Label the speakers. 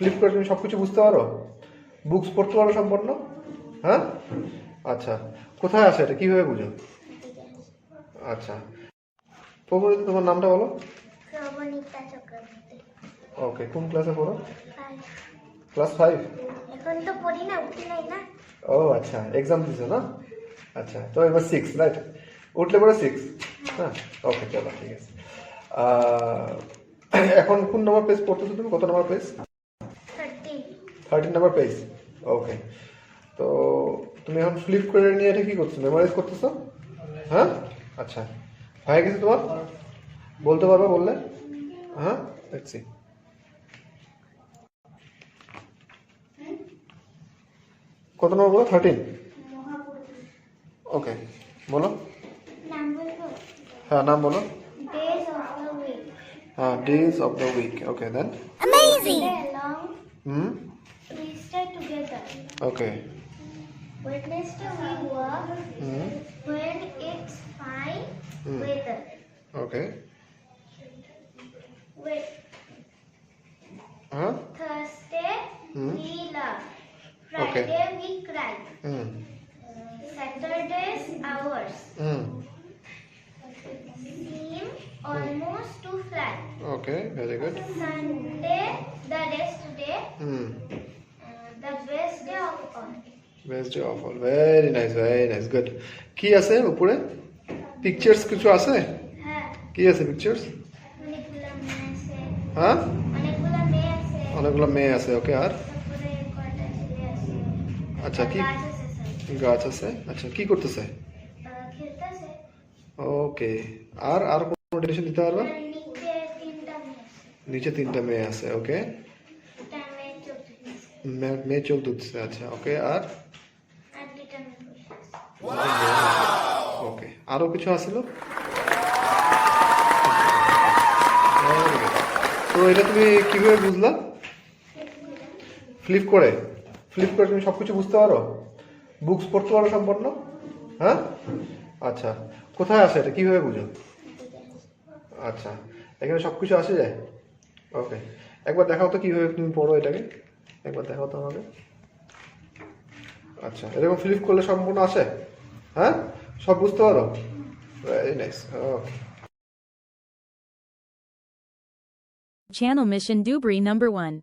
Speaker 1: Flip করে তুমি সব কিছু বুঝতে পারো? বুকস পড়তে পারো সম্পূর্ণ? হ্যাঁ, আচ্ছা। কোথায় আছে এটা, কীভাবে বুঝো? আচ্ছা, প্রবণিতা তোমার নামটা বলো।
Speaker 2: প্রবণিতা চক্রবর্তী।
Speaker 1: ওকে, কোন ক্লাসে পড়ো?
Speaker 2: 5
Speaker 1: ক্লাস 5?
Speaker 2: এখন তো পড়ি না, উঠি নাই না।
Speaker 1: ও আচ্ছা, এক্সাম দিছো না? আচ্ছা, তো এবার 6, রাইট? উঠলে পরে 6। হ্যাঁ, ওকে, চলো ঠিক আছে। এখন কোন নম্বর পেজ পড়তেছো তুমি, কত নম্বর পেজ?
Speaker 2: 30।
Speaker 1: 13 নম্বর পেজ। ওকে, তো তুমি এখন ফ্লিপ করে নিয়ে এটা কি করছো, মেমোরাইজ করতেছো? হ্যাঁ, আচ্ছা, হয়ে গেছে তোমার? বলতে পারবে, বললে? হ্যাঁ, দেখছি। কত নম্বর বলো? 13। ওকে, বলো।
Speaker 2: নাম বলবো?
Speaker 1: হ্যাঁ, নাম বলো।
Speaker 2: Days of the week.
Speaker 1: হ্যাঁ, days of the week. Okay, then?
Speaker 2: Amazing. Along,
Speaker 1: hmm,
Speaker 2: we stay together.
Speaker 1: Okay.
Speaker 2: Wednesday we work
Speaker 1: hmm,
Speaker 2: when it's fine
Speaker 1: Hmm.
Speaker 2: weather.
Speaker 1: Okay.
Speaker 2: Wait,
Speaker 1: হ্যাঁ,
Speaker 2: Thursday
Speaker 1: Hmm.
Speaker 2: we laugh.
Speaker 1: Okay.
Speaker 2: Friday we cry.
Speaker 1: Hmm,
Speaker 2: Saturdays hours.
Speaker 1: Hmm,
Speaker 2: Seem almost to fly.
Speaker 1: Okay, very good.
Speaker 2: Sunday the rest day.
Speaker 1: Hmm,
Speaker 2: The best day of all.
Speaker 1: Best day of all. Very nice, good. কি আছে উপরে? Pictures কিছু আছে?
Speaker 2: হ্যাঁ,
Speaker 1: কি আছে pictures?
Speaker 2: অনেকগুলো মেয়ে আছে।
Speaker 1: হ্যাঁ,
Speaker 2: অনেকগুলো মেয়ে আছে।
Speaker 1: অনেকগুলো মেয়ে আছে। ওকে, আর?
Speaker 2: তারপরে কয়টা ছেলে আছে।
Speaker 1: আচ্ছা, কি
Speaker 2: গাছ আছে সব।
Speaker 1: গাছ আছে? আচ্ছা, কি করতেছে?
Speaker 2: খেলতেছে।
Speaker 1: ওকে, আর কোনো ডিটেকশন দিতে পারবে?
Speaker 2: আর নিচে তিনটা মেয়ে আছে।
Speaker 1: নিচে 3টা মেয়ে আছে। ওকে,
Speaker 2: একটা মেয়ে চোখ ধুতেছে।
Speaker 1: মেয়ে চোখ ধুচ্ছে। আচ্ছা, ওকে, আর?
Speaker 2: আর দুটা মেয়ে বসে আছে।
Speaker 1: ওকে, আরো কিছু আসলো? তো এটা তুমি কিভাবে বুঝলা? ফ্লিপ করে তুমি সব কিছু বুঝতে পারো? বুকস পড়তে পারো সম্পূর্ণ? হ্যাঁ, আচ্ছা। কোথায় আসে এটা, কিভাবে বুঝো? আচ্ছা, এখানে সব কিছু আসে যায়? ওকে, একবার দেখাও তো কিভাবে তুমি পড়ো এটাকে, একবার দেখাও তো আমাকে। আচ্ছা, এরকম ফ্লিপ করলে সম্পূর্ণ আসে? হ্যাঁ, সব বুঝতে পারো? Very nice. Okay.
Speaker 3: Channel Mission Dubri number 1.